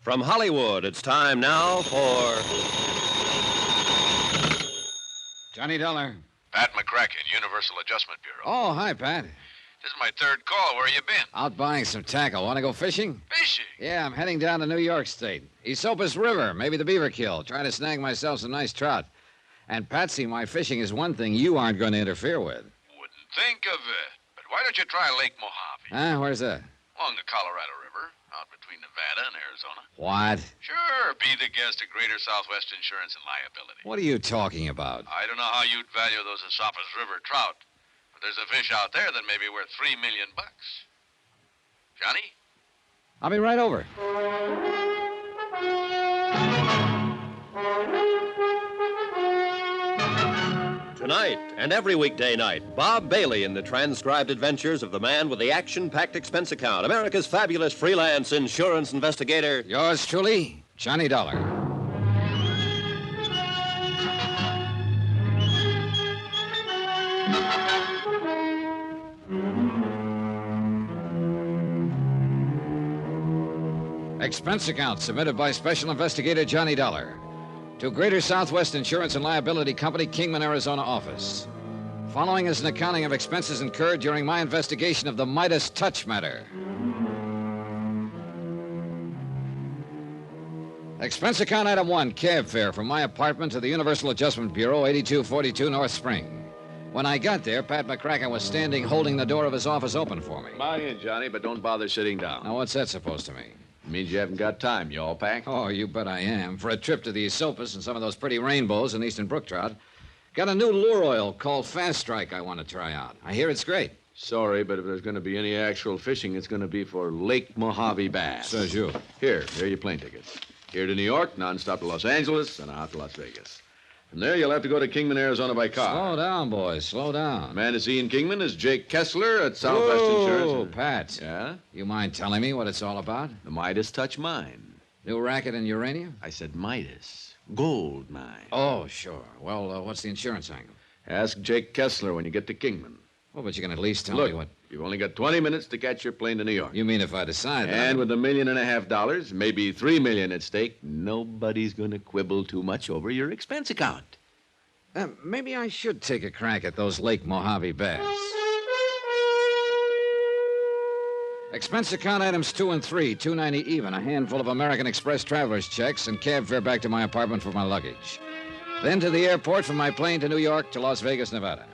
From Hollywood, it's time now for... Johnny Dollar. Pat McCracken, Universal Adjustment Bureau. Oh, hi, Pat. This is my third call. Where you been? Out buying some tackle. Want to go fishing? Fishing? Yeah, I'm heading down to New York State. Esopus River, maybe the Beaver Kill. Trying to snag myself some nice trout. And, Patsy, my fishing is one thing you aren't going to interfere with. Wouldn't think of it. But why don't you try Lake Mojave? Where's that? Along the Colorado River, out between Nevada and Arizona. What? Sure, be the guest of Greater Southwest Insurance and Liability. What are you talking about? I don't know how you'd value those Esopus River trout, but there's a fish out there that may be worth $3 million. Johnny? I'll be right over. Tonight and every weekday night, Bob Bailey in the transcribed adventures of the man with the action-packed expense account, America's fabulous freelance insurance investigator. Yours truly, Johnny Dollar. Expense account submitted by Special Investigator Johnny Dollar to Greater Southwest Insurance and Liability Company, Kingman, Arizona office. Following is an accounting of expenses incurred during my investigation of the Midas touch matter. Expense account item 1, cab fare from my apartment to the Universal Adjustment Bureau, 8242 North Spring. When I got there, Pat McCracken was standing holding the door of his office open for me. Come on in, Johnny, but don't bother sitting down. Now, what's that supposed to mean? It means you haven't got time. You all packed? Oh, you bet I am. For a trip to the Esopus and some of those pretty rainbows and eastern brook trout. Got a new lure oil called Fast Strike I want to try out. I hear it's great. Sorry, but if there's going to be any actual fishing, it's going to be for Lake Mojave bass. Says you. Here are your plane tickets. Here to New York, nonstop to Los Angeles, and out to Las Vegas. From there, you'll have to go to Kingman, Arizona by car. Slow down, boys. Slow down. The man to see in Kingman is Jake Kessler at Southwest Insurance. Oh, Pat. Yeah? You mind telling me what it's all about? The Midas touch mine. New racket in uranium? I said Midas. Gold mine. Oh, sure. Well, what's the insurance angle? Ask Jake Kessler when you get to Kingman. Well, but you can at least tell Look, me what... you've only got 20 minutes to catch your plane to New York. You mean if I decide that... And with $1.5 million, maybe $3 million at stake, nobody's going to quibble too much over your expense account. Maybe I should take a crack at those Lake Mojave bass. Expense account items 2 and 3, $2.90 even, a handful of American Express traveler's checks, and cab fare back to my apartment for my luggage. Then to the airport from my plane to New York to Las Vegas, Nevada.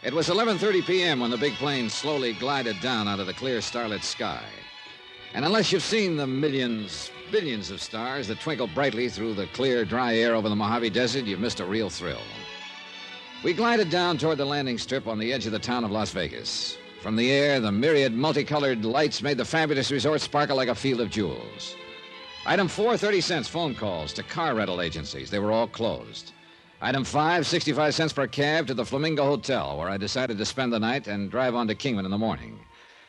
It was 11:30 p.m. when the big plane slowly glided down out of the clear starlit sky. And unless you've seen the millions, billions of stars that twinkle brightly through the clear, dry air over the Mojave Desert, you've missed a real thrill. We glided down toward the landing strip on the edge of the town of Las Vegas. From the air, the myriad multicolored lights made the fabulous resort sparkle like a field of jewels. Item 4, 30 cents phone calls to car rental agencies. They were all closed. Item 5, 65 cents per cab to the Flamingo Hotel, where I decided to spend the night and drive on to Kingman in the morning.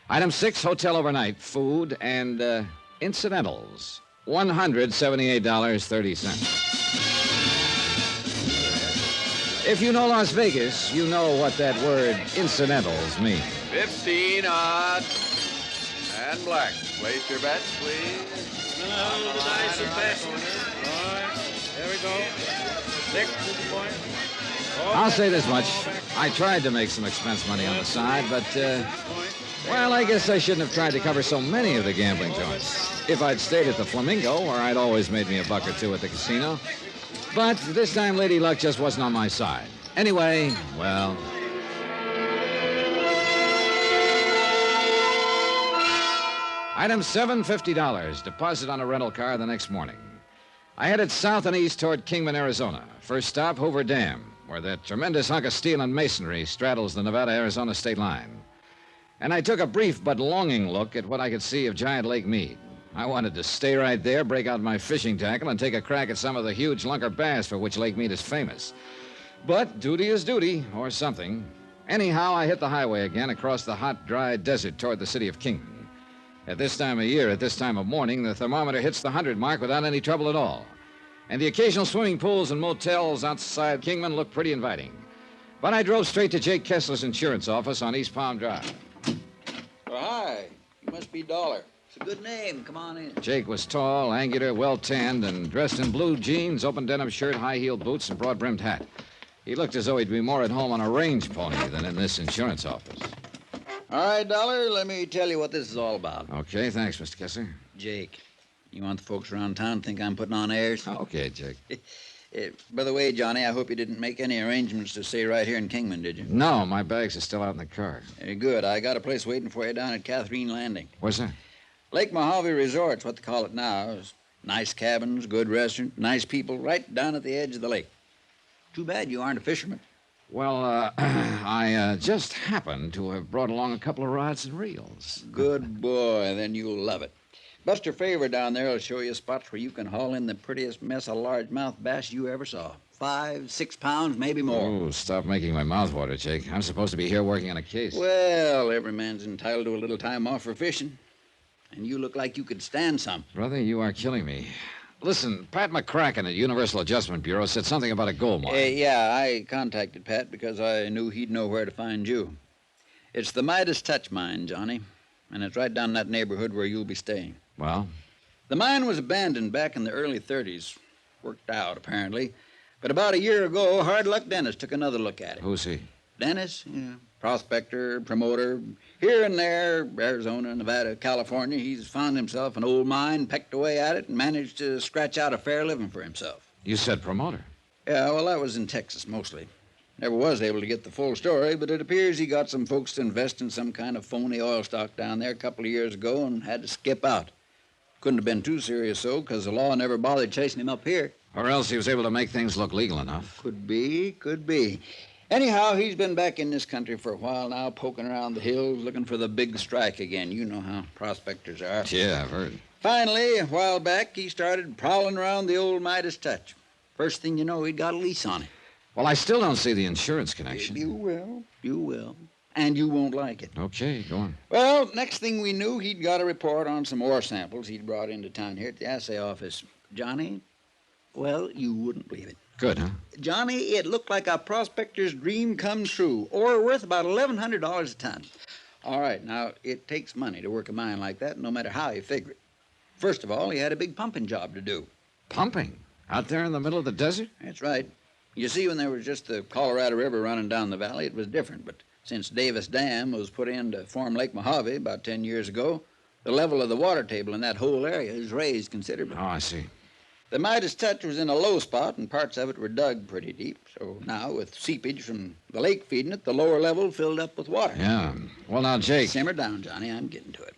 Item 6, hotel overnight, food, and incidentals, $178.30. If you know Las Vegas, you know what that word incidentals means. 15 odd and black. Place your bets, please. Nice and fast. All right, there we go. 6 to the point. I'll say this much. I tried to make some expense money on the side, but, well, I guess I shouldn't have tried to cover so many of the gambling joints. If I'd stayed at the Flamingo, where I'd always made me a buck or two at the casino. But this time, Lady Luck just wasn't on my side. Anyway, well... Item 7, $50. Deposit on a rental car the next morning. I headed south and east toward Kingman, Arizona. First stop, Hoover Dam, where that tremendous hunk of steel and masonry straddles the Nevada-Arizona state line. And I took a brief but longing look at what I could see of Giant Lake Mead. I wanted to stay right there, break out my fishing tackle, and take a crack at some of the huge lunker bass for which Lake Mead is famous. But duty is duty, or something. Anyhow, I hit the highway again across the hot, dry desert toward the city of Kingman. At this time of year, at this time of morning, the thermometer hits the 100 mark without any trouble at all. And the occasional swimming pools and motels outside Kingman look pretty inviting. But I drove straight to Jake Kessler's insurance office on East Palm Drive. hi. You must be Dollar. It's a good name. Come on in. Jake was tall, angular, well-tanned, and dressed in blue jeans, open denim shirt, high-heeled boots, and broad-brimmed hat. He looked as though he'd be more at home on a range pony than in this insurance office. All right, Dollar, let me tell you what this is all about. Okay, thanks, Mr. Kessler. Jake, you want the folks around town to think I'm putting on airs? Okay, Jake. By the way, Johnny, I hope you didn't make any arrangements to stay right here in Kingman, did you? No, my bags are still out in the car. Very good. I got a place waiting for you down at Catherine Landing. Where's that? Lake Mojave Resort's what they call it now. It's nice cabins, good restaurant, nice people, right down at the edge of the lake. Too bad you aren't a fisherman. Well, I just happened to have brought along a couple of rods and reels. Good boy. Then you'll love it. Buster Favor down there will show you spots where you can haul in the prettiest mess of largemouth bass you ever saw. 5, 6 pounds, maybe more. Oh, stop making my mouth water, Jake. I'm supposed to be here working on a case. Well, every man's entitled to a little time off for fishing. And you look like you could stand some. Brother, you are killing me. Listen, Pat McCracken at Universal Adjustment Bureau said something about a gold mine. Yeah, I contacted Pat because I knew he'd know where to find you. It's the Midas touch mine, Johnny. And it's right down that neighborhood where you'll be staying. Well? The mine was abandoned back in the early 30s. Worked out, apparently. But about a year ago, Hard Luck Dennis took another look at it. Who's he? Dennis, yeah, prospector, promoter. Here and there, Arizona, Nevada, California, he's found himself an old mine, pecked away at it, and managed to scratch out a fair living for himself. You said promoter. Yeah, well, that was in Texas mostly. Never was able to get the full story, but it appears he got some folks to invest in some kind of phony oil stock down there a couple of years ago and had to skip out. Couldn't have been too serious, though, because the law never bothered chasing him up here. Or else he was able to make things look legal enough. Could be. Anyhow, he's been back in this country for a while now, poking around the hills, looking for the big strike again. You know how prospectors are. Yeah, I've heard. Finally, a while back, he started prowling around the old Midas touch. First thing you know, he'd got a lease on it. Well, I still don't see the insurance connection. You will. And you won't like it. Okay, go on. Well, next thing we knew, he'd got a report on some ore samples he'd brought into town here at the assay office. Johnny, well, you wouldn't believe it. Good, huh? Johnny, it looked like a prospector's dream come true. Ore worth about $1,100 a ton. All right, now, it takes money to work a mine like that, no matter how you figure it. First of all, he had a big pumping job to do. Pumping? Out there in the middle of the desert? That's right. You see, when there was just the Colorado River running down the valley, it was different. But since Davis Dam was put in to form Lake Mojave about 10 years ago, the level of the water table in that whole area is raised considerably. Oh, I see. The Midas touch was in a low spot, and parts of it were dug pretty deep. So now, with seepage from the lake feeding it, the lower level filled up with water. Yeah. Well, now, Jake... Simmer down, Johnny. I'm getting to it.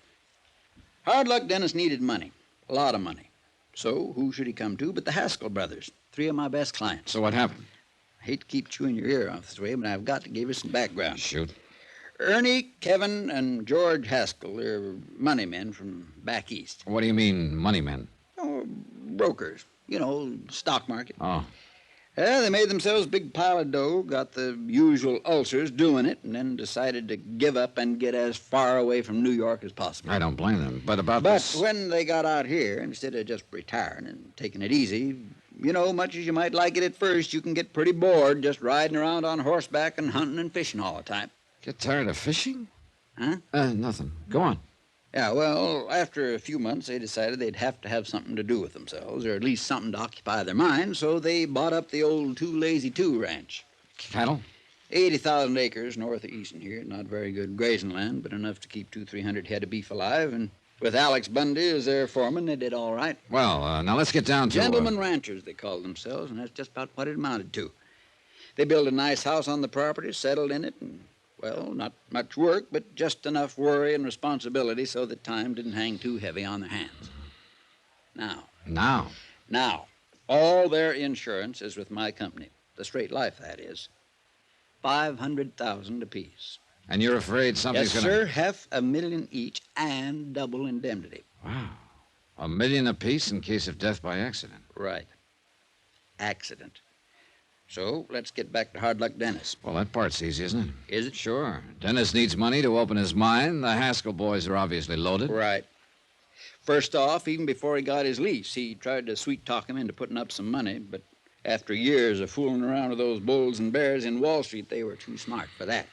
Hard Luck Dennis needed money. A lot of money. So who should he come to but the Haskell brothers, 3 of my best clients. So what happened? I hate to keep chewing your ear off this way, but I've got to give you some background. Shoot. Ernie, Kevin, and George Haskell, they're money men from back east. What do you mean, money men? Oh, brokers. You know, stock market. Oh. Yeah, they made themselves a big pile of dough, got the usual ulcers doing it, and then decided to give up and get as far away from New York as possible. I don't blame them, but about But this... when they got out here, instead of just retiring and taking it easy, you know, much as you might like it at first, you can get pretty bored just riding around on horseback and hunting and fishing all the time. Get tired of fishing? Huh? Nothing. Go on. Yeah, well, after a few months, they decided they'd have to have something to do with themselves, or at least something to occupy their minds, so they bought up the old Too Lazy Two ranch. Cattle? 80,000 acres north of Easton here. Not very good grazing land, but enough to keep 200-300 head of beef alive, and with Alex Bundy as their foreman, they did all right. Well, now let's get down to... Gentlemen ranchers, they called themselves, and that's just about what it amounted to. They built a nice house on the property, settled in it, and, well, not much work, but just enough worry and responsibility so that time didn't hang too heavy on their hands. Now, all their insurance is with my company, the Straight Life, that is. $500,000 apiece. And you're afraid something's yes, gonna... sir, $500,000 each and double indemnity. Wow. $1 million apiece in case of death by accident. Right. Accident. So, let's get back to Hard Luck Dennis. Well, that part's easy, isn't it? Is it? Sure. Dennis needs money to open his mine. The Haskell boys are obviously loaded. Right. First off, even before he got his lease, he tried to sweet-talk him into putting up some money, but after years of fooling around with those bulls and bears in Wall Street, they were too smart for that.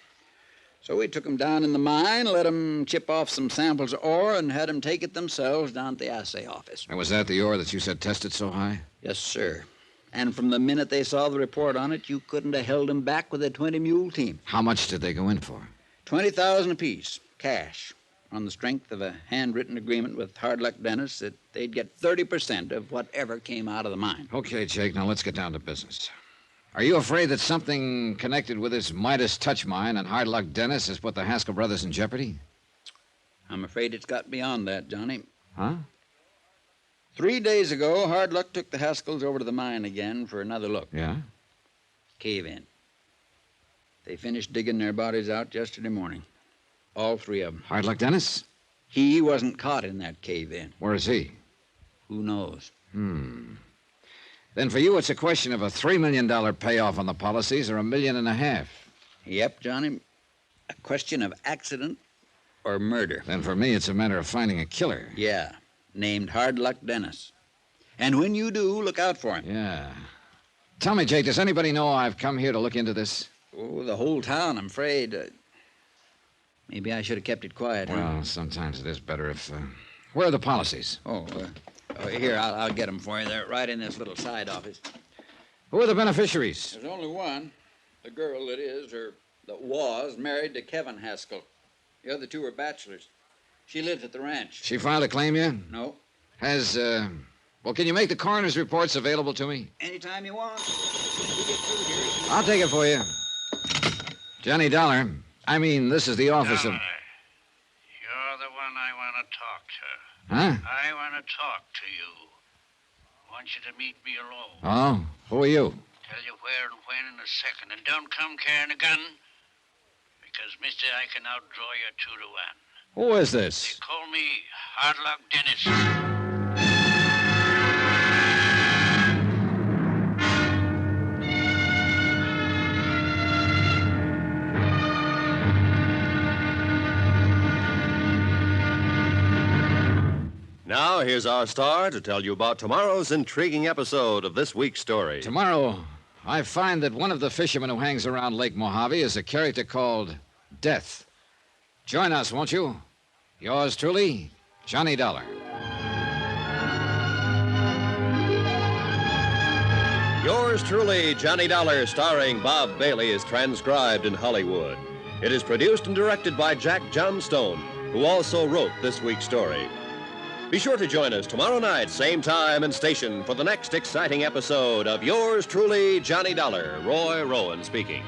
So we took 'em down in the mine, let 'em chip off some samples of ore, and had 'em take it themselves down to the assay office. And was that the ore that you said tested so high? Yes, sir. And from the minute they saw the report on it, you couldn't have held 'em back with a 20-mule team. How much did they go in for? $20,000 apiece, cash, on the strength of a handwritten agreement with Hard Luck Dennis that they'd get 30% of whatever came out of the mine. Okay, Jake, now let's get down to business. Are you afraid that something connected with this Midas touch mine and Hard Luck Dennis has put the Haskell brothers in jeopardy? I'm afraid it's got beyond that, Johnny. Huh? 3 days ago, Hard Luck took the Haskells over to the mine again for another look. Yeah? Cave in. They finished digging their bodies out yesterday morning. All 3 of them. Hard Luck Dennis? He wasn't caught in that cave in. Where is he? Who knows? Then for you, it's a question of a $3 million payoff on the policies or $1.5 million. Yep, Johnny. A question of accident or murder. Then for me, it's a matter of finding a killer. Yeah. Named Hard Luck Dennis. And when you do, look out for him. Yeah. Tell me, Jake, does anybody know I've come here to look into this? Oh, the whole town, I'm afraid. Maybe I should have kept it quiet. huh? Well, sometimes it is better if... Where are the policies? Here, I'll get them for you. They're right in this little side office. Who are the beneficiaries? There's only one. The girl that was married to Kevin Haskell. The other 2 are bachelors. She lives at the ranch. She filed a claim yet? No. Has, Well, can you make the coroner's reports available to me? Anytime you want. We get through here. I'll take it for you. Johnny Dollar. I mean, this is the office of... You're the one I want to talk to. Huh? I want to talk to you. I want you to meet me alone. Oh? Who are you? Tell you where and when in a second. And don't come carrying a gun. Because, mister, I can outdraw you 2 to 1. Who is this? They call me Hard Luck Dennis. Now, here's our star to tell you about tomorrow's intriguing episode of this week's story. Tomorrow, I find that one of the fishermen who hangs around Lake Mojave is a character called Death. Join us, won't you? Yours truly, Johnny Dollar. Yours truly, Johnny Dollar, starring Bob Bailey, is transcribed in Hollywood. It is produced and directed by Jack Johnstone, who also wrote this week's story. Be sure to join us tomorrow night, same time and station, for the next exciting episode of Yours truly, Johnny Dollar. Roy Rowan speaking.